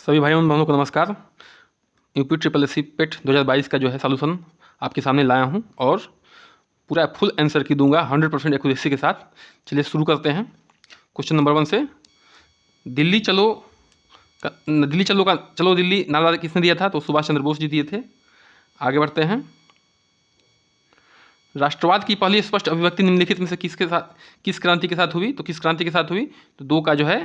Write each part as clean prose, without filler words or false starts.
सभी भाइयों बहनों को नमस्कार। यूपी ट्रिपल एस सी पेट 2022 का जो है सॉल्यूशन आपके सामने लाया हूं और पूरा फुल आंसर की दूंगा 100% एक्यूरेसी के साथ। चलिए शुरू करते हैं। क्वेश्चन नंबर 1 से, दिल्ली चलो चलो दिल्ली नारा किसने दिया था? तो सुभाष चंद्र बोस जी दिए थे। आगे बढ़ते हैं। राष्ट्रवाद की पहली स्पष्ट अभिव्यक्ति निम्नलिखित में से किस क्रांति के साथ हुई? तो किस क्रांति के साथ हुई? तो दो का जो है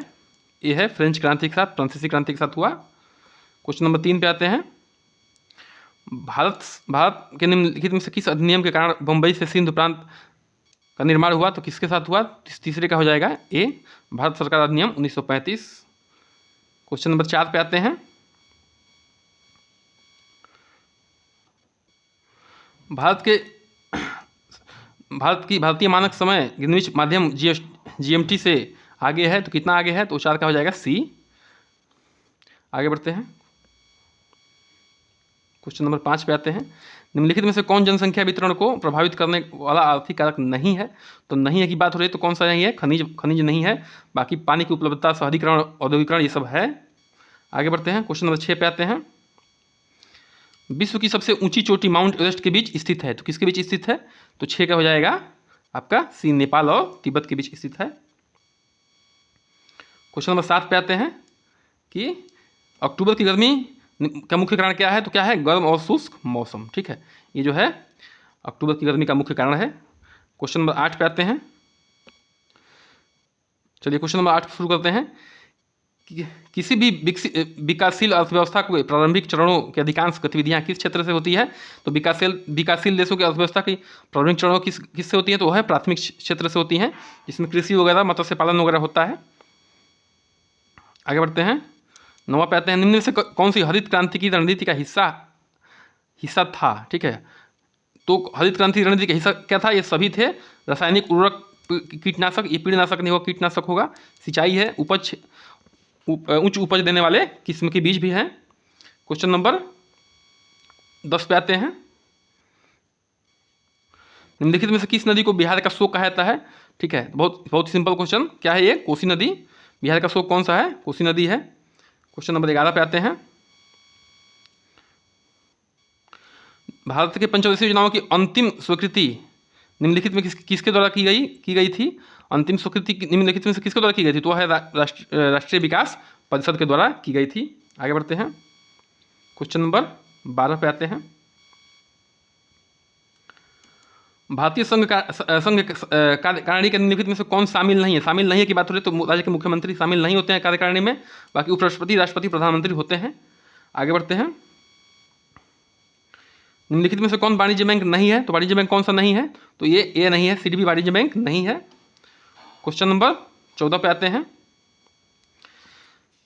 ये है फ्रेंच क्रांति के साथ, फ्रांसीसी क्रांति के साथ हुआ। क्वेश्चन नंबर 3 पे आते हैं। भारत भारत के निम्नलिखित में से किस अधिनियम के कारण बम्बई से सिंध प्रांत का निर्माण हुआ? तो किसके साथ हुआ? तीसरे का हो जाएगा ए, भारत सरकार अधिनियम 1935। क्वेश्चन नंबर 4 पे आते हैं। भारतीय मानक समय ग्रीनविच माध्यम जीएमटी से आगे है, तो कितना आगे है? तो 4 का हो जाएगा सी। आगे बढ़ते हैं। क्वेश्चन नंबर 5 पे आते हैं। निम्नलिखित में से कौन जनसंख्या वितरण को प्रभावित करने वाला आर्थिक कारक नहीं है? तो नहीं है की बात हो रही है, तो कौन सा नहीं है? खनिज नहीं है। बाकी पानी की उपलब्धता, शहरीकरण, औद्योगिकरण, ये सब है। आगे बढ़ते हैं। क्वेश्चन नंबर 6 पे आते हैं। विश्व की सबसे ऊंची चोटी माउंट एवरेस्ट के बीच स्थित है, तो किसके बीच स्थित है? तो 6 का हो जाएगा आपका सी, नेपाल और तिब्बत के बीच स्थित है। क्वेश्चन नंबर 7 पे आते हैं कि अक्टूबर की गर्मी का मुख्य कारण क्या है? तो क्या है? गर्म और शुष्क मौसम। ठीक है, ये जो है अक्टूबर की गर्मी का मुख्य कारण है। क्वेश्चन नंबर 8 पे आते हैं। चलिए क्वेश्चन नंबर 8 शुरू करते हैं कि किसी भी विकासशील अर्थव्यवस्था के प्रारंभिक चरणों की अधिकांश गतिविधियां किस क्षेत्र से होती है? तो विकासशील देशों की अर्थव्यवस्था की प्रारंभिक चरणों किससे होती है? तो वह है प्राथमिक क्षेत्र से होती हैं, जिसमें कृषि वगैरह, मत्स्य पालन वगैरह होता है। आगे बढ़ते हैं। 9 पे आते हैं। निम्न में से कौन सी हरित क्रांति की रणनीति का हिस्सा था? ठीक है, तो हरित क्रांति रणनीति का हिस्सा क्या था? ये सभी थे। रासायनिक उर्वरक, कीटनाशक, ये कीटनाशक नहीं होगा, कीटनाशक होगा। सिंचाई है, उच्च उपज देने वाले किस्म के बीज भी हैं। क्वेश्चन नंबर 10 पे आते हैं। निम्नलिखित में से किस नदी को बिहार का शोक कहा जाता है? ठीक है, बहुत बहुत सिंपल क्वेश्चन। क्या है ये? कोसी नदी। बिहार का शोक कौन सा है? कोसी नदी है। क्वेश्चन नंबर 11 पे आते हैं। भारत के पंचवर्षीय योजनाओं की अंतिम स्वीकृति निम्नलिखित में किसके द्वारा की गई थी? अंतिम स्वीकृति निम्नलिखित में से किसके द्वारा की गई थी? तो वह है राष्ट्रीय विकास परिषद के द्वारा की गई थी। आगे बढ़ते हैं। क्वेश्चन नंबर 12 पे आते हैं। भारतीय संघ कार्यकारिणी के निम्नलिखित में से कौन शामिल नहीं है? शामिल नहीं है की बात हो रही है, तो राज्य के मुख्यमंत्री शामिल नहीं होते हैं कार्यकारिणी में। बाकी उपराष्ट्रपति, राष्ट्रपति, प्रधानमंत्री होते हैं। आगे बढ़ते हैं। निम्नलिखित में से कौन वाणिज्य बैंक नहीं है? तो वाणिज्य बैंक कौन सा नहीं है? तो ये ए नहीं है, सिडबी वाणिज्य बैंक नहीं है। क्वेश्चन नंबर 14 पे आते हैं।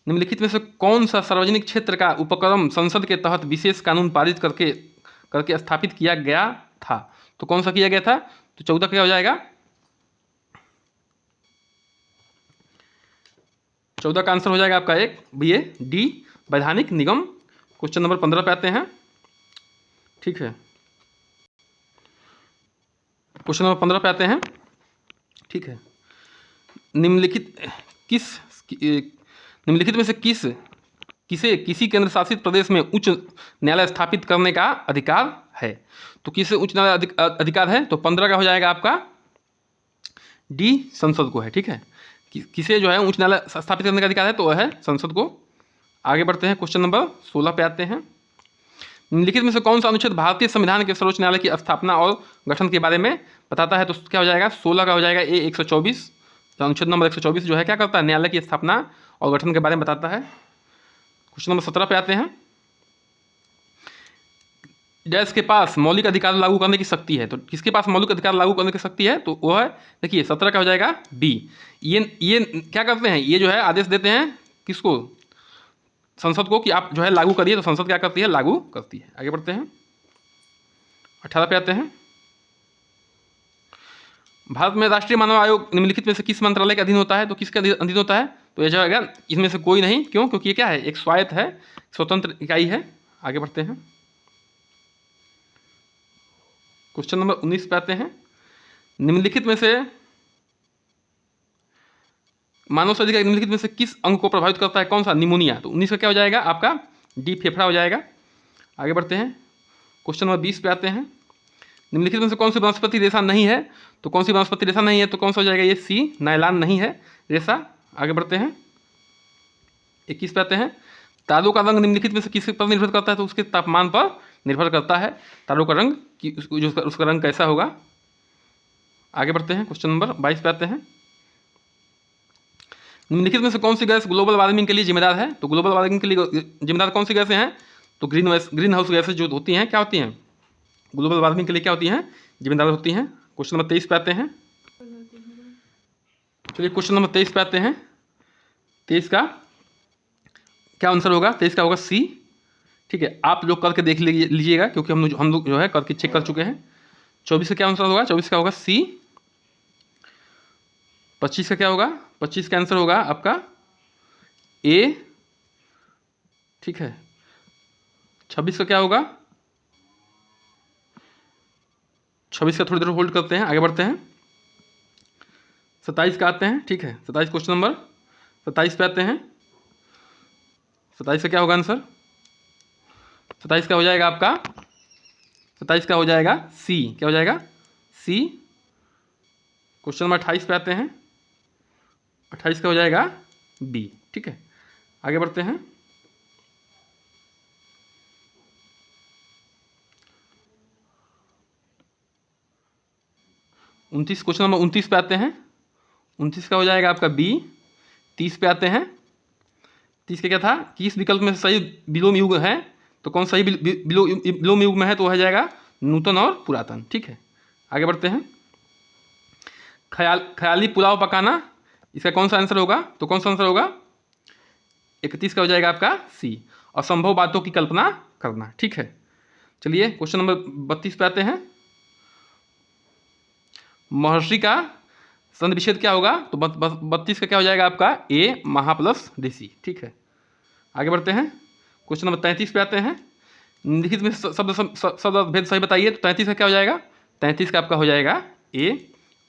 निम्नलिखित में से कौन सा सार्वजनिक क्षेत्र का उपक्रम संसद के तहत विशेष कानून पारित करके स्थापित किया गया था? तो कौन सा किया गया था? तो 14 क्या हो जाएगा? 14 का आंसर हो जाएगा आपका एक बी, डी, वैधानिक निगम। क्वेश्चन नंबर 15 पे आते हैं। ठीक है, क्वेश्चन नंबर 15 पे आते हैं। ठीक है, निम्नलिखित में से किसे किसी केंद्र शासित प्रदेश में उच्च न्यायालय स्थापित करने का अधिकार है? तो किसे उच्च न्यायालय अधिकार है? तो 15 का हो जाएगा आपका डी, संसद को है। ठीक है, किसे जो है उच्च न्यायालय स्थापित करने का अधिकार है? तो वह है संसद को। आगे बढ़ते हैं। क्वेश्चन नंबर 16 पे आते हैं। निम्नलिखित में से कौन सा अनुच्छेद भारतीय संविधान के सर्वोच्च न्यायालय की स्थापना और गठन के बारे में बताता है? तो क्या हो जाएगा? 16 का हो जाएगा ए, 124। अनुच्छेद नंबर 124 जो है क्या करता है? न्यायालय की स्थापना और गठन के बारे में बताता है। क्वेश्चन नंबर 17 पे आते हैं। देश के पास मौलिक अधिकार लागू करने की शक्ति है, तो किसके पास मौलिक अधिकार लागू करने की शक्ति है? तो वो है, देखिए 17 का हो जाएगा बी। ये क्या करते हैं? ये जो है आदेश देते हैं किसको? संसद को, कि आप जो है लागू करिए। तो संसद क्या करती है? लागू करती है। आगे बढ़ते हैं। 18 पे आते हैं। भारत में राष्ट्रीय मानव आयोग निम्नलिखित में से किस मंत्रालय के अधीन होता है? तो किसके अधीन होता है? तो यह जाएगा इसमें से कोई नहीं। क्यों? क्योंकि ये क्या है? एक स्वायत्त है, स्वतंत्र इकाई है। आगे बढ़ते हैं। क्वेश्चन नंबर 19 पे आते हैं। निम्नलिखित में से मानव शरीर का निम्नलिखित में से किस अंग को प्रभावित करता है? कौन सा? निमोनिया। तो 19 का क्या हो जाएगा आपका? डी, फेफड़ा हो जाएगा। आगे बढ़ते हैं, क्वेश्चन नंबर 20 पे आते हैं। निम्नलिखित में से कौन सी वनस्पति रेशा नहीं है? तो कौन सी वनस्पति रेशा नहीं है? तो कौन सा हो जाएगा? ये सी, नायलॉन नहीं है रेशा। आगे बढ़ते हैं, 21 पे आते हैं। तारों का रंग निम्नलिखित में से किस पर निर्भर करता है? तो उसके तापमान पर निर्भर करता है तारों का रंग, कि उसका रंग कैसा होगा। आगे बढ़ते हैं, क्वेश्चन नंबर 22 पे आते हैं। निम्नलिखित में से कौन सी गैस ग्लोबल वार्मिंग के लिए जिम्मेदार है? तो ग्लोबल वार्मिंग के लिए जिम्मेदार कौन सी गैसें हैं? तो ग्रीन हाउस गैसें जो होती हैं, क्या होती हैं? ग्लोबल वार्मिंग के लिए क्या होती हैं? जिम्मेदार होती हैं। क्वेश्चन नंबर 23 पे आते हैं। चलिए क्वेश्चन नंबर 23 पे आते हैं। 23 का क्या आंसर होगा? 23 का होगा सी। ठीक है, आप लोग करके देख लीजिएगा, क्योंकि हम लोग जो है करके चेक कर चुके हैं। 24 का क्या आंसर होगा? 24 का होगा सी। 25 का क्या होगा? 25 का आंसर होगा आपका ए। ठीक है, 26 का क्या होगा? 26 का थोड़ी देर होल्ड करते हैं, आगे बढ़ते हैं। 27 का आते हैं। ठीक है, 27 क्वेश्चन नंबर 27 पे आते हैं। 27 का क्या होगा आंसर? 27 का हो जाएगा आपका, 27 का हो जाएगा सी। क्या हो जाएगा? सी। क्वेश्चन नंबर 28 पे आते हैं। 28 का हो जाएगा बी। ठीक है, आगे बढ़ते हैं। क्वेश्चन नंबर 29 पे आते हैं। 29 का हो जाएगा आपका बी। 30 पे आते हैं। 30 का क्या था कि इस विकल्प में सही विलोम युग है, तो कौन सही विलोम युग में है? तो हो जाएगा नूतन और पुरातन। ठीक है, आगे बढ़ते हैं। ख्याली पुलाव पकाना, इसका कौन सा आंसर होगा? तो कौन सा आंसर होगा? 31 का हो जाएगा आपका सी। असंभव बातों की कल्पना करना। ठीक है, चलिए क्वेश्चन नंबर 32 पे आते हैं। महर्षि का संधि विच्छेद क्या होगा? तो 32 का क्या हो जाएगा आपका? ए, महा प्लस ऋषि। ठीक है, आगे बढ़ते हैं। क्वेश्चन नंबर 33 पे आते हैं। निम्नलिखित में शब्द भेद सही बताइए। तो 33 का क्या हो जाएगा? 33 का आपका हो जाएगा ए,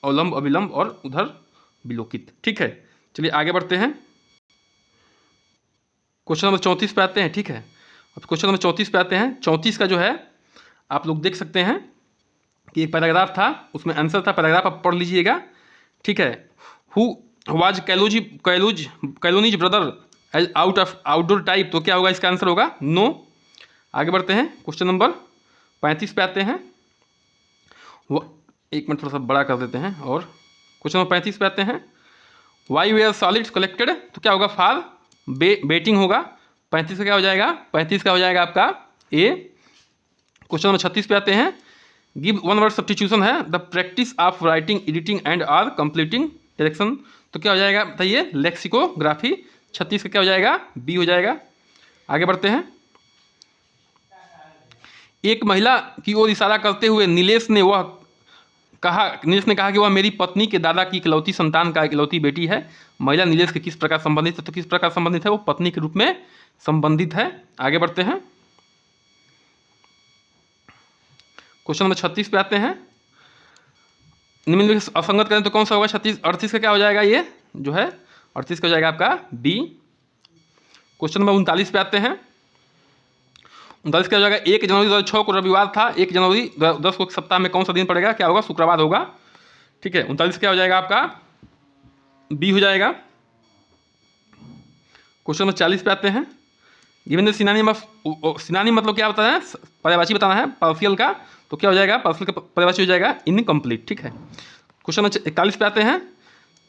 अवलंब अविलंब और उधर विलोकित। ठीक है, चलिए आगे बढ़ते हैं। क्वेश्चन नंबर 34 पे आते हैं। ठीक है, अब क्वेश्चन नंबर 34 पे आते हैं। 34 का जो है आप लोग देख सकते हैं कि एक पैराग्राफ था, उसमें आंसर था। पैराग्राफ आप पढ़ लीजिएगा। ठीक है, who was Kaloni's brother as out of outdoor type? तो क्या होगा इसका आंसर? होगा नो। आगे बढ़ते हैं, क्वेश्चन नंबर 35 पे आते हैं। एक मिनट थोड़ा सा बड़ा कर देते हैं। और क्वेश्चन नंबर 35 पे आते हैं। Why were solids collected? तो क्या होगा? फॉर बेटिंग होगा। 35 का क्या हो जाएगा? 35 का हो जाएगा आपका ए। क्वेश्चन नंबर 36 पे आते हैं। गिव वन वर्ड सब्स्टिट्यूशन है, the practice of writing, editing and or completing direction. तो क्या हो जाएगा बताइए? लेक्सिकोग्राफी। 36 का क्या हो जाएगा? बी हो जाएगा। आगे बढ़ते हैं। एक महिला की ओर इशारा करते हुए नीलेश ने कहा कि वह मेरी पत्नी के दादा की इकलौती संतान का इकलौती बेटी है। महिला नीलेश के किस प्रकार संबंधित है? तो किस प्रकार संबंधित है? वो पत्नी के रूप में संबंधित है। आगे बढ़ते हैं, क्वेश्चन नंबर 36 पे आते हैं। निम्न में असंगत करें तो कौन सा होगा? 36 38 का क्या हो जाएगा? ये जो है 38 का हो जाएगा आपका बी। क्वेश्चन नंबर 39 पे आते हैं। 39 का हो जाएगा 1 जनवरी 2006 को रविवार था। 1 जनवरी 10 को सप्ताह में कौन सा दिन पड़ेगा? क्या होगा? शुक्रवार होगा। ठीक है, 39 क्या हो जाएगा आपका? बी हो जाएगा। क्वेश्चन नंबर 40 पे आते हैं। गिवन सिनानी मतलब क्या बताना है? पर्यायवाची बताना है पार्शियल का। तो क्या हो जाएगा? पार्शियल का पर्यायवाची हो जाएगा इनकम्प्लीट। ठीक है, क्वेश्चन नंबर 41 पे आते हैं।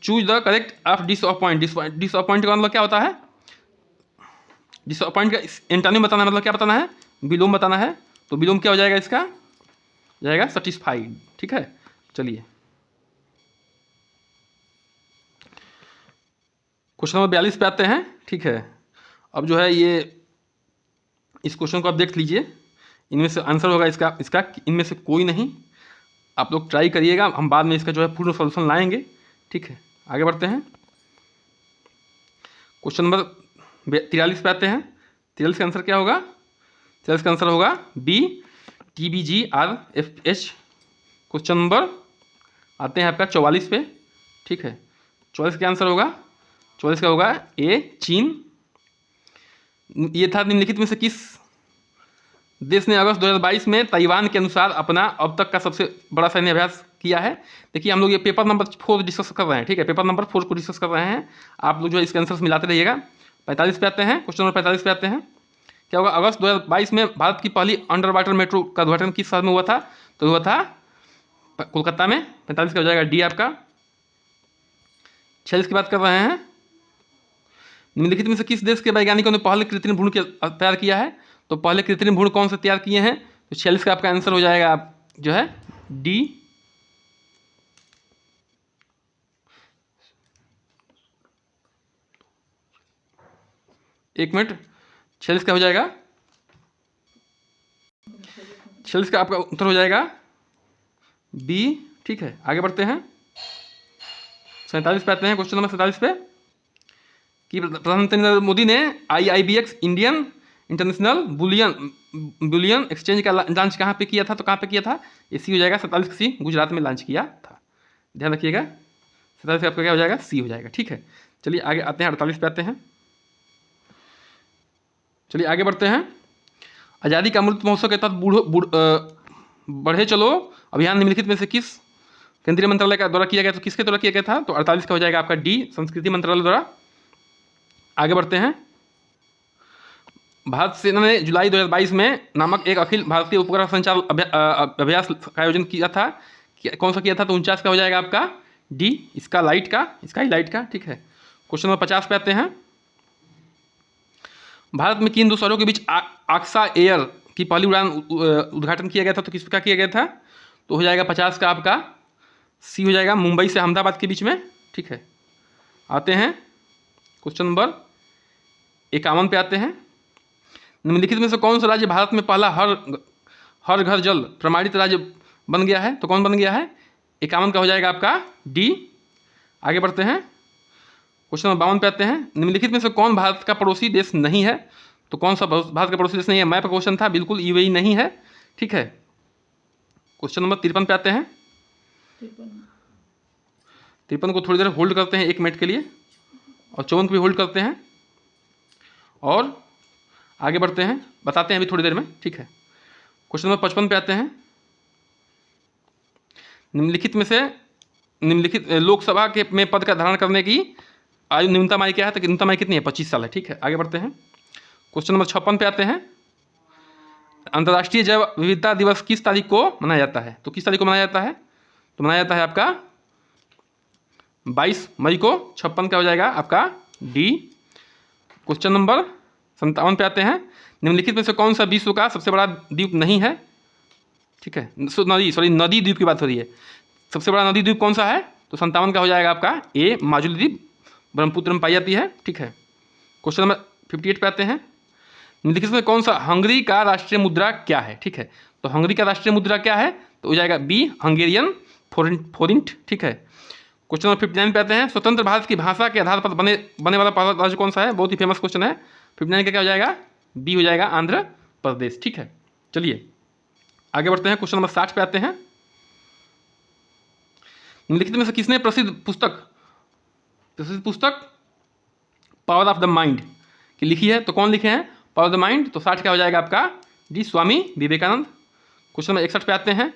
Choose the correct of disappoint. Disappoint का मतलब क्या होता है? डिसअपॉइंट का एंटोनिम बताना है, मतलब क्या बताना है? विलोम बताना है। तो विलोम क्या हो जाएगा इसका? जाएगा सेटिस्फाइड। ठीक है, चलिए क्वेश्चन नंबर 42 पे आते हैं। ठीक है, अब जो है ये इस क्वेश्चन को आप देख लीजिए। इनमें से आंसर होगा इसका इनमें से कोई नहीं। आप लोग ट्राई करिएगा, हम बाद में इसका जो है पूर्ण सॉल्यूशन लाएंगे। ठीक है, आगे बढ़ते हैं। क्वेश्चन नंबर 43 पे आते हैं। 43 का आंसर क्या होगा? 43 का आंसर होगा बी, TBGRFH। क्वेश्चन नंबर आते हैं आपका 44 पे। ठीक है, 44 का आंसर होगा 44 का होगा ए चीन। ये था निम्नलिखित में से किस देश ने अगस्त 2022 में ताइवान के अनुसार अपना अब तक का सबसे बड़ा सैन्य अभ्यास किया है। देखिए हम लोग ये पेपर नंबर 4 डिस्कस कर रहे हैं, ठीक है, पेपर नंबर 4 को डिस्कस कर रहे हैं। आप लोग जो है इसके आंसर्स मिलाते रहिएगा। 45 पे आते हैं, क्वेश्चन नंबर 45 पे आते हैं। क्या होगा, अगस्त 2022 में भारत की पहली अंडर वाटर मेट्रो का उद्घाटन किस शहर में हुआ था? तो हुआ था कोलकाता में। 45 का हो जाएगा डी आपका। 46 की बात कर रहे हैं, निम्नलिखित में से किस देश के वैज्ञानिकों ने पहले कृत्रिम भ्रूण तैयार किया है? तो पहले कृत्रिम भ्रूण कौन से तैयार किए हैं? तो 46 का आपका आंसर हो जाएगा आप जो है डी। एक मिनट, 46 का हो जाएगा, 46 का आपका उत्तर हो जाएगा बी, ठीक है। आगे बढ़ते हैं, 47 पे आते हैं, क्वेश्चन नंबर 47 पे कि प्रधानमंत्री नरेंद्र मोदी ने IIBX Indian international bullion exchange का लॉन्च कहाँ पे किया था? तो कहाँ पे किया था? ये सी हो जाएगा, 47 सी गुजरात में लॉन्च किया था, ध्यान रखिएगा। 47 आपका क्या हो जाएगा? सी हो जाएगा, ठीक है। चलिए आगे आते हैं, 48 पे आते हैं। चलिए आगे बढ़ते हैं। आज़ादी का अमृत महोत्सव के तहत बढ़े चलो अभियान निम्नलिखित में से किस केंद्रीय मंत्रालय का द्वारा किया गया? तो किसके द्वारा किया गया था? तो 48 का हो जाएगा आपका डी, संस्कृति मंत्रालय द्वारा। आगे बढ़ते हैं, भारत सेना ने जुलाई 2022 में नामक एक अखिल भारतीय उपग्रह संचार अभ्यास का आयोजन किया था। कौन सा किया था? तो 49 का हो जाएगा आपका डी, इसका लाइट का, स्काई लाइट का, ठीक है। क्वेश्चन नंबर 50 पे आते हैं। भारत में किन दो शहरों के बीच आक्सा एयर की पहली उड़ान उद्घाटन किया गया था? तो किसका किया गया था? तो हो जाएगा 50 का आपका सी हो जाएगा, मुंबई से अहमदाबाद के बीच में, ठीक है। आते हैं क्वेश्चन नंबर 51 पे आते हैं। निम्नलिखित में से कौन सा राज्य भारत में पहला हर घर जल प्रमाणित राज्य बन गया है? तो कौन बन गया है? 51 का हो जाएगा आपका डी। आगे बढ़ते हैं, क्वेश्चन नंबर 52 पे आते हैं। निम्नलिखित में से कौन भारत का पड़ोसी देश नहीं है? तो कौन सा भारत का पड़ोसी देश नहीं है? मैप क्वेश्चन था, बिल्कुल UAE नहीं है, ठीक है। क्वेश्चन नंबर 53 पे आते हैं। 53 को थोड़ी देर होल्ड करते हैं 1 मिनट के लिए, और 54 को भी होल्ड करते हैं, और आगे बढ़ते हैं, बताते हैं अभी थोड़ी देर में, ठीक है। क्वेश्चन नंबर 55 पे आते हैं। निम्नलिखित में से लोकसभा के में पद का धारण करने की आयु न्यूनतम आयु क्या है? तो न्यूनतम आयु कितनी है? 25 साल है, ठीक है। आगे बढ़ते हैं, क्वेश्चन नंबर 56 पे आते हैं। अंतर्राष्ट्रीय जैव विविधता दिवस किस तारीख को मनाया जाता है? तो किस तारीख को मनाया जाता है? तो मनाया जाता है आपका 22 मई को। 56 का हो जाएगा आपका डी। क्वेश्चन नंबर 57 पे आते हैं। निम्नलिखित में से कौन सा विश्व का सबसे बड़ा द्वीप नहीं है? ठीक है, नदी द्वीप की बात हो रही है। सबसे बड़ा नदी द्वीप कौन सा है? तो 57 का हो जाएगा आपका ए, माजुली द्वीप, ब्रह्मपुत्र में पाई जाती है, ठीक है। क्वेश्चन नंबर 58 पे आते हैं। निम्नलिखित में कौन सा हंगरी का राष्ट्रीय मुद्रा क्या है? ठीक है, तो हंगरी का राष्ट्रीय मुद्रा क्या है? तो हो जाएगा बी, हंगेरियन फोरिंट, ठीक है। क्वेश्चन नंबर 59 पे आते हैं। स्वतंत्र भारत की भाषा के आधार पर बने वाला पहला राज्य कौन सा है? बहुत ही फेमस क्वेश्चन है। 59 का क्या हो जाएगा? बी हो जाएगा, आंध्र प्रदेश, ठीक है। चलिए आगे बढ़ते हैं, क्वेश्चन नंबर 60 पे आते हैं। निम्नलिखित में से किसने प्रसिद्ध पुस्तक पावर ऑफ द माइंड की लिखी है? तो कौन लिखे हैं पावर ऑफ द माइंड? तो 60 क्या हो जाएगा आपका D, Swami Vivekananda. Question number 61 पे आते हैं।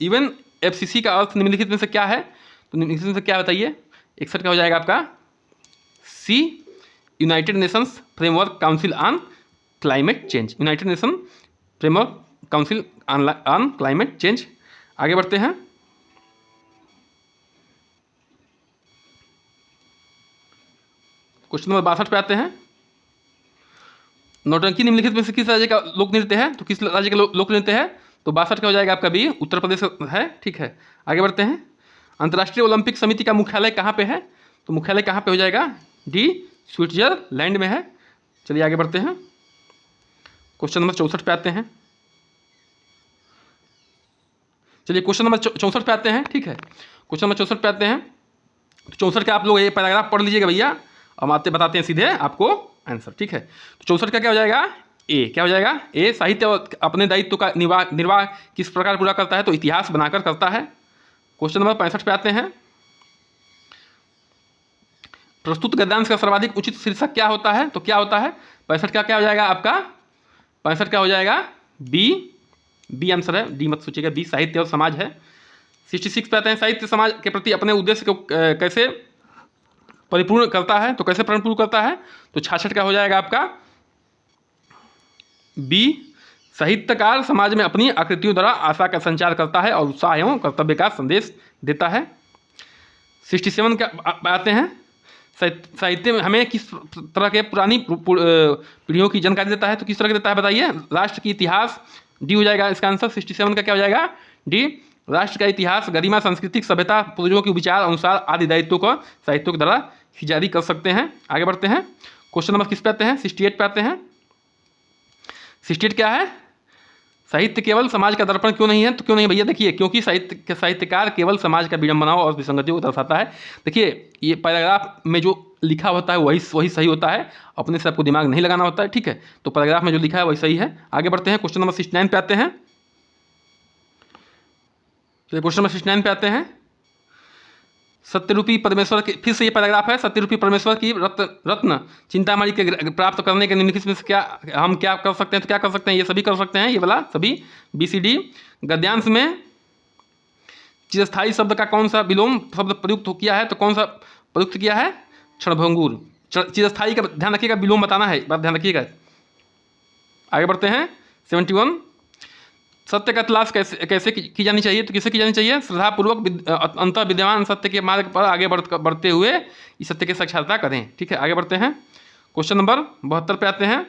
इवन FCC का अर्थ निम्नलिखित में से क्या है? तो निम्नलिखित में से क्या बताइए? 61 का हो जाएगा आपका C, United Nations framework council on climate change, United Nation framework council on climate change. आगे बढ़ते हैं, क्वेश्चन नंबर 62 पे आते हैं। नौटंकी निम्नलिखित में से किस राज्य का लोक नृत्य है? तो किस राज्य का लोक नृत्य है? तो 62 का हो जाएगा आपका बी, उत्तर प्रदेश है, ठीक है। आगे बढ़ते हैं। अंतर्राष्ट्रीय ओलंपिक समिति का मुख्यालय कहाँ पे है? तो मुख्यालय कहाँ पे हो जाएगा? डी, स्विट्जरलैंड में है। चलिए आगे बढ़ते हैं, क्वेश्चन नंबर 64 पे आते हैं। चलिए क्वेश्चन नंबर 64 पे आते हैं, ठीक है। क्वेश्चन नंबर 64 पे आते हैं। 64 का आप लोग ये पैराग्राफ पढ़ लीजिएगा भैया, हम बताते हैं सीधे आपको आंसर, ठीक है। तो 64 का क्या हो जाएगा? ए, क्या हो जाएगा? ए, साहित्य अपने दायित्व का निर्वाह किस प्रकार पूरा करता है? तो इतिहास बनाकर करता है। क्वेश्चन नंबर 65 पे आते हैं। प्रस्तुत गद्यांश का सर्वाधिक उचित शीर्षक क्या होता है? तो क्या होता है 65 का क्या हो जाएगा आपका 65 का हो जाएगा बी आंसर है, डी मत सोचिएगा, बी साहित्य और समाज है। 66 पे आते हैं, साहित्य समाज के प्रति अपने उद्देश्य को कैसे परिपूर्ण करता है? तो कैसे परिपूर्ण करता है? तो 66 का हो जाएगा आपका बी, साहित्यकार समाज में अपनी आकृतियों द्वारा आशा का संचार करता है और उत्साह एवं कर्तव्य का संदेश देता है। 67 का आते हैं, साहित्य में हमें किस तरह के पुरानी पीढ़ियों की जानकारी देता है? तो किस तरह का देता है बताइए? राष्ट्र की इतिहास, डी हो जाएगा इसका आंसर। 67 का क्या हो जाएगा? डी, राष्ट्र का इतिहास, गरिमा, सांस्कृतिक सभ्यता, पूर्वजों के विचार अनुसार आदि दायित्वों को साहित्यों के द्वारा जारी कर सकते हैं। आगे बढ़ते हैं, क्वेश्चन नंबर किस पे आते हैं? 68 पे आते हैं। 68 क्या है? साहित्य केवल समाज का दर्पण क्यों नहीं है? तो क्यों नहीं भैया? देखिए, क्योंकि साहित्यकार केवल समाज का विडंबनाओं और विसंगतियों को दर्शाता है। देखिए, ये पैराग्राफ में जो लिखा होता है वही सही होता है, अपने से आपको दिमाग नहीं लगाना होता है, ठीक है? तो पैराग्राफ में जो लिखा है वही सही है। आगे बढ़ते हैं, क्वेश्चन नंबर 69 पे आते हैं। क्वेश्चन नंबर 69 पे आते हैं, सत्यरूपी परमेश्वर के, फिर से ये पैराग्राफ है, सत्यरूपी परमेश्वर की रत्न चिंतामणि के प्राप्त करने के निम्नलिखित में से क्या हम क्या कर सकते हैं? तो क्या कर सकते हैं? ये सभी कर सकते हैं, ये वाला सभी, BCD। गद्यांश में चिरस्थायी शब्द का कौन सा विलोम शब्द प्रयुक्त किया है? तो कौन सा प्रयुक्त किया है? क्षणभंगुर। चिरस्थायी का ध्यान रखिएगा, विलोम बताना है, बात ध्यान रखिएगा। आगे बढ़ते हैं, 71, सत्य का तलाश कैसे की जानी चाहिए? तो किसे की जानी चाहिए? श्रद्धापूर्वक अंत विद्यमान सत्य के मार्ग पर आगे बढ़ते हुए इस सत्य की साक्षात्कार करें, ठीक है? आगे बढ़ते हैं, क्वेश्चन नंबर 72 पे आते हैं।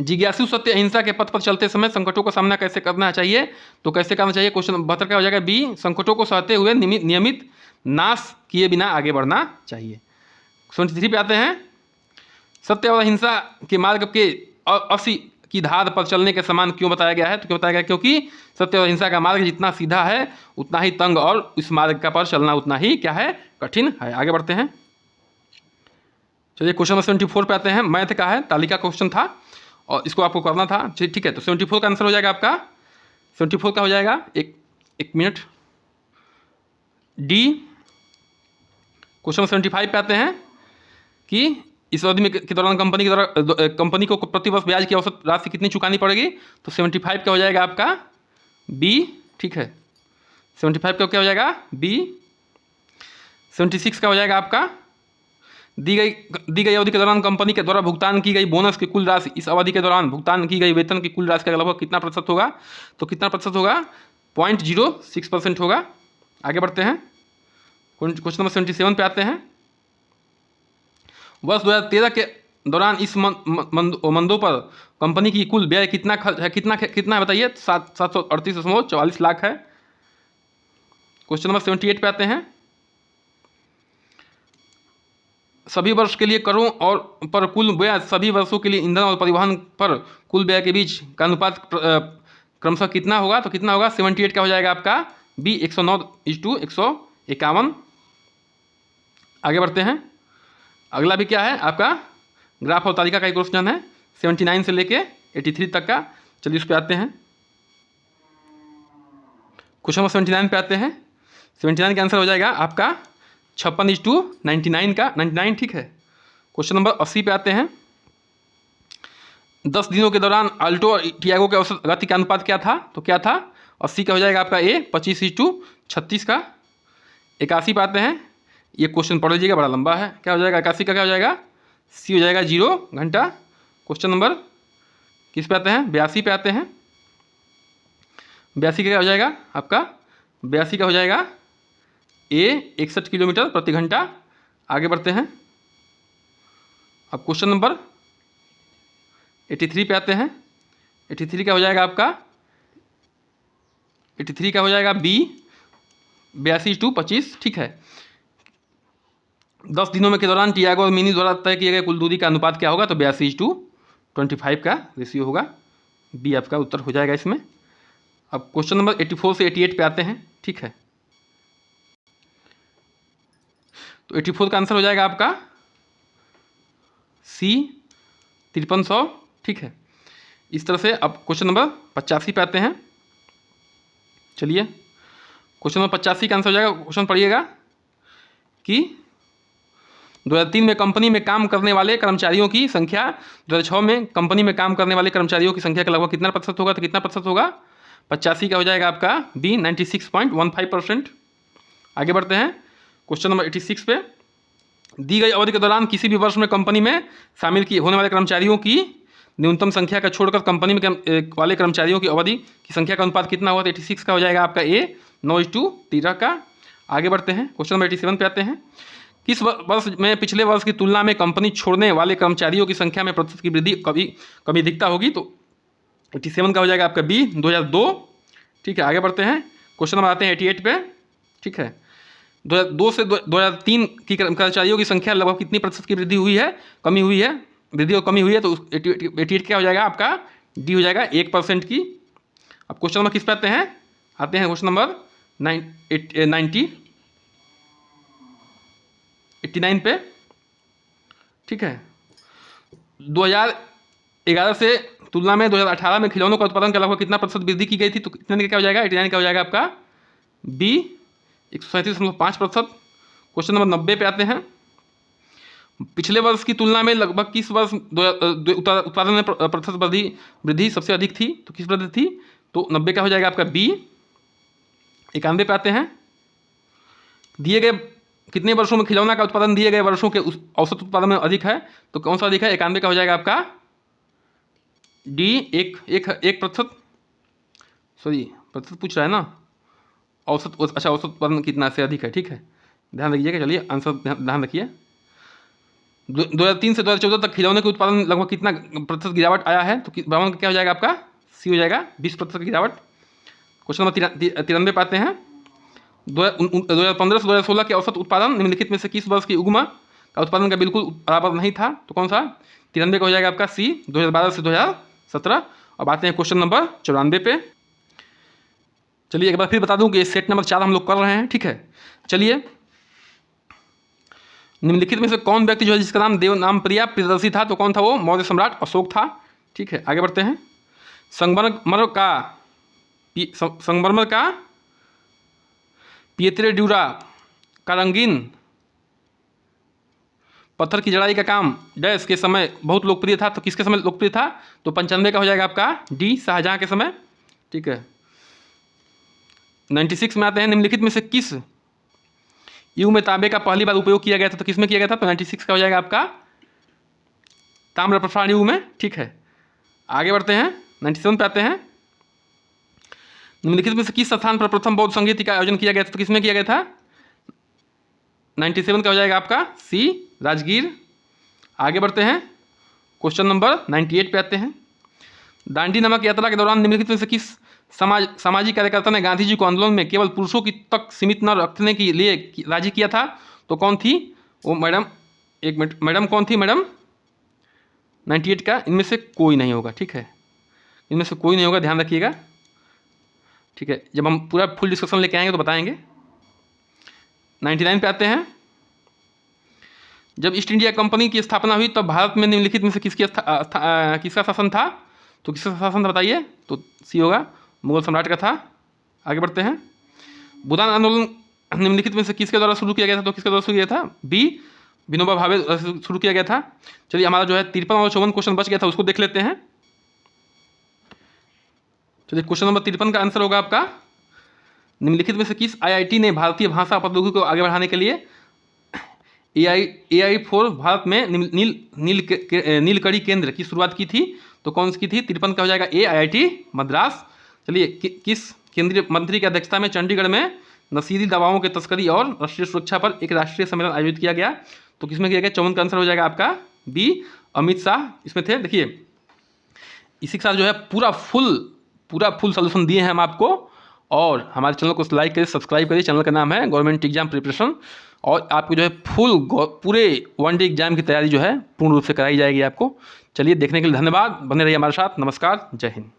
जिज्ञासु सत्य अहिंसा के पथ पर चलते समय संकटों का सामना कैसे करना चाहिए? तो कैसे करना चाहिए? क्वेश्चन 72 का हो जाएगा बी, संकटों को सहते हुए नियमित नाश किए बिना आगे बढ़ना चाहिए। 73 पे आते हैं, सत्य और अहिंसा के मार्ग के असी की धार पर चलने के समान क्यों बताया गया है? तो क्यों बताया गया? क्योंकि सत्य और अहिंसा का मार्ग जितना सीधा है उतना ही तंग, और इस मार्ग का पर चलना उतना ही क्या है? कठिन है। आगे बढ़ते हैं, चलिए क्वेश्चन नंबर 74 पे आते हैं। मैथ का है, तालिका क्वेश्चन था और इसको आपको करना था, ठीक है? तो 74 का आंसर हो जाएगा आपका, 74 का हो जाएगा, एक मिनट, डी। क्वेश्चन 75 पे आते हैं कि इस अवधि में के दौरान कंपनी को प्रतिवर्ष ब्याज की औसत राशि कितनी चुकानी पड़ेगी? तो 75 का हो जाएगा आपका बी, ठीक है? 75 का क्या हो जाएगा? बी। 76 का हो जाएगा आपका, दी गई अवधि के दौरान कंपनी के द्वारा भुगतान की गई बोनस की कुल राशि इस अवधि के दौरान भुगतान की गई वेतन की कुल राशि का लगभग कितना प्रतिशत होगा? तो कितना प्रतिशत होगा? 0.06% होगा। आगे बढ़ते हैं, क्वेश्चन नंबर 77 पे आते हैं। वर्ष 2013 के दौरान इस मंदों पर कंपनी की कुल व्यय कितना है? कितना है बताइए? 738.44 लाख है। क्वेश्चन नंबर 78 पे आते हैं, सभी वर्ष के लिए करों और पर कुल व्यय सभी वर्षों के लिए ईंधन और परिवहन पर कुल व्यय के बीच का अनुपात क्रमशः कितना होगा? तो कितना होगा? 78 का हो जाएगा आपका बी, 109:151। आगे बढ़ते हैं, अगला भी क्या है आपका? ग्राफ और तालिका का एक क्वेश्चन है, 79 से लेके 83 तक का। चलिए उस पर आते हैं, क्वेश्चन नंबर 79 पे आते हैं। 79 का आंसर हो जाएगा आपका 56:99 का 99, ठीक है? क्वेश्चन नंबर 80 पे आते हैं, 10 दिनों के दौरान अल्टो और टियागो के औसत गति का अनुपात क्या था? तो क्या था? 80 का हो जाएगा आपका ए, 25:36 का। 81 पे आते हैं, ये क्वेश्चन पढ़ लीजिएगा, बड़ा लंबा है। क्या हो जाएगा 81 का? क्या हो जाएगा? सी हो जाएगा 0 घंटा। क्वेश्चन नंबर किस पे आते हैं? 82 पे आते हैं। 82 का क्या हो जाएगा आपका? 82 का हो जाएगा ए, 61 किलोमीटर प्रति घंटा। आगे बढ़ते हैं, अब क्वेश्चन नंबर 83 पे आते हैं। 83 का हो जाएगा आपका, 83 का हो जाएगा बी, 82:25, ठीक है? 10 दिनों में के दौरान टियागो और मिनी द्वारा तय किए गए कुल दूरी का अनुपात क्या होगा? तो 82:25 का रेशियो होगा। बी आपका उत्तर हो जाएगा इसमें। अब क्वेश्चन नंबर 84 से 88 पे आते हैं, ठीक है? तो 84 का आंसर हो जाएगा आपका सी, 5300, ठीक है? इस तरह से अब क्वेश्चन नंबर 85 पे आते हैं। चलिए क्वेश्चन नंबर 85 का आंसर हो जाएगा, क्वेश्चन पढ़िएगा कि 2003 में कंपनी में काम करने वाले कर्मचारियों की संख्या, 2006 में कंपनी में काम करने वाले कर्मचारियों की संख्या का लगभग कितना प्रतिशत होगा, तो कितना प्रतिशत होगा, 85 का हो जाएगा आपका बी 96.15%। आगे बढ़ते हैं क्वेश्चन नंबर 86 पे। दी गई अवधि के दौरान किसी भी वर्ष में कंपनी में शामिल की होने वाले कर्मचारियों की न्यूनतम संख्या का छोड़कर कंपनी में वाले कर्मचारियों की अवधि की संख्या का अनुपात कितना होगा, तो 86 का हो जाएगा आपका ए 9:13 का। आगे बढ़ते हैं क्वेश्चन नंबर 87 पे आते हैं। किस वर्ष में पिछले वर्ष की तुलना में कंपनी छोड़ने वाले कर्मचारियों की संख्या में प्रतिशत की वृद्धि कभी अधिकता होगी, तो 87 का हो जाएगा आपका बी 2002। ठीक है, आगे बढ़ते हैं क्वेश्चन नंबर आते हैं 88 पे। ठीक है, 2002 से 2003 की कर्मचारियों की संख्या लगभग कितनी प्रतिशत की वृद्धि हुई है, कमी हुई है, वृद्धि और कमी हुई है, तो 88 क्या हो जाएगा आपका डी हो जाएगा 1% की। अब क्वेश्चन नंबर किस पे आते हैं क्वेश्चन नंबर 89 पे। ठीक है, 2011 से तुलना में 2018 में खिलौनों का उत्पादन का लगभग कितना प्रतिशत वृद्धि की गई थी, तो कितने का क्या हो जाएगा, 89 का हो जाएगा आपका बी 137.5%। क्वेश्चन नंबर 90 पे आते हैं। पिछले वर्ष की तुलना में लगभग किस वर्ष उत्पादन में प्रतिशत वृद्धि सबसे अधिक थी, तो किस वृद्धि थी, तो 90 का हो जाएगा आपका बी 91 पे आते हैं। दिए गए कितने वर्षों में खिलौना का उत्पादन दिए गए वर्षों के औसत उत्पादन में अधिक है, तो कौन सा अधिक है, 91 का हो जाएगा आपका डी 1%। सॉरी, प्रतिशत पूछ रहा है ना, औसत, अच्छा औसत उत्पादन कितना से अधिक है। ठीक है, ध्यान रखिएगा। चलिए आंसर ध्यान रखिए। 2003 से 2014 तक खिलौने के उत्पादन लगभग कितना प्रतिशत गिरावट आया है, तो का क्या हो जाएगा आपका सी हो जाएगा 20% गिरावट। क्वेश्चन नंबर 93 पाते हैं। 2015 से 2016 के औसत उत्पादन निम्नलिखित में से किस वर्ष की उगमा का उत्पादन का बिल्कुल बराबर नहीं था, तो कौन सा, 93 का हो जाएगा आपका सी 2012 से 2017। अब आते हैं क्वेश्चन नंबर 94 पे। चलिए एक बार फिर बता दूं कि सेट नंबर 4 हम लोग कर रहे हैं। ठीक है, चलिए निम्नलिखित में से कौन व्यक्ति जो है जिसका नाम देवनाम प्रिया प्रियदर्शी था, तो कौन था वो, मौर्य सम्राट अशोक था। ठीक है, आगे बढ़ते हैं। संगमरमर का पिएत्रे ड्यूरा का रंगीन पत्थर की जड़ाई का काम डैश के समय बहुत लोकप्रिय था, तो किसके समय लोकप्रिय था, तो 95 का हो जाएगा आपका डी शाहजहां के समय। ठीक है, 96 में आते हैं। निम्नलिखित में से किस युग में तांबे का पहली बार उपयोग किया गया था, तो किसमें किया गया था, तो 96 का हो जाएगा आपका ताम्रप्रसारण युग में। ठीक है, आगे बढ़ते हैं 97 पे आते हैं। निम्नलिखित में से किस स्थान पर प्रथम बौद्ध संगीत का आयोजन किया गया था, तो किसमें किया गया था, 97 का हो जाएगा आपका सी राजगीर। आगे बढ़ते हैं क्वेश्चन नंबर 98 पे आते हैं। दांडी नामक यात्रा के दौरान निम्नलिखित में से किस सामाजिक कार्यकर्ता ने गांधी जी को आंदोलन में केवल पुरुषों की तक सीमित न रखने के लिए राजी किया था, तो कौन थी वो मैडम, एक मिनट, मैडम कौन थी मैडम, 98 का इनमें से कोई नहीं होगा। ठीक है, इनमें से कोई नहीं होगा, ध्यान रखिएगा। ठीक है, जब हम पूरा फुल डिस्कशन लेके आएंगे तो बताएंगे। 99 पे आते हैं। जब ईस्ट इंडिया कंपनी की स्थापना हुई तब भारत में निम्नलिखित में से किसका शासन था, तो किसका शासन था बताइए, तो सी होगा मुगल सम्राट का था। आगे बढ़ते हैं। भूदान आंदोलन निम्नलिखित में से किसके द्वारा शुरू किया गया था, तो किसके द्वारा शुरू किया था, बी विनोबा भावे शुरू किया गया था। चलिए हमारा जो है 53 और 54 क्वेश्चन बच गया था, उसको देख लेते हैं। चलिए क्वेश्चन नंबर 53 का आंसर होगा आपका, निम्नलिखित में से किस आईआईटी ने भारतीय भाषा प्रौद्योगिकी को आगे बढ़ाने के लिए AI4 भारत में नीलकड़ी केंद्र की शुरुआत की थी, तो कौन सी की थी, 53 का हो जाएगा ए IIT मद्रास। चलिए किस केंद्रीय मंत्री की अध्यक्षता में चंडीगढ़ में नशीली दवाओं के तस्करी और राष्ट्रीय सुरक्षा पर एक राष्ट्रीय सम्मेलन आयोजित किया गया, तो किसमें किया गया, 54 का आंसर हो जाएगा आपका बी अमित शाह इसमें थे। देखिए इसी के साथ जो है पूरा फुल सोल्यूशन दिए हैं हम आपको, और हमारे चैनल को लाइक करिए, सब्सक्राइब करिए। चैनल का नाम है गवर्नमेंट एग्जाम प्रिपरेशन, और आपको जो है पूरे 1 डे एग्जाम की तैयारी जो है पूर्ण रूप से कराई जाएगी आपको। चलिए देखने के लिए धन्यवाद, बने रहिए हमारे साथ। नमस्कार, जय हिंद।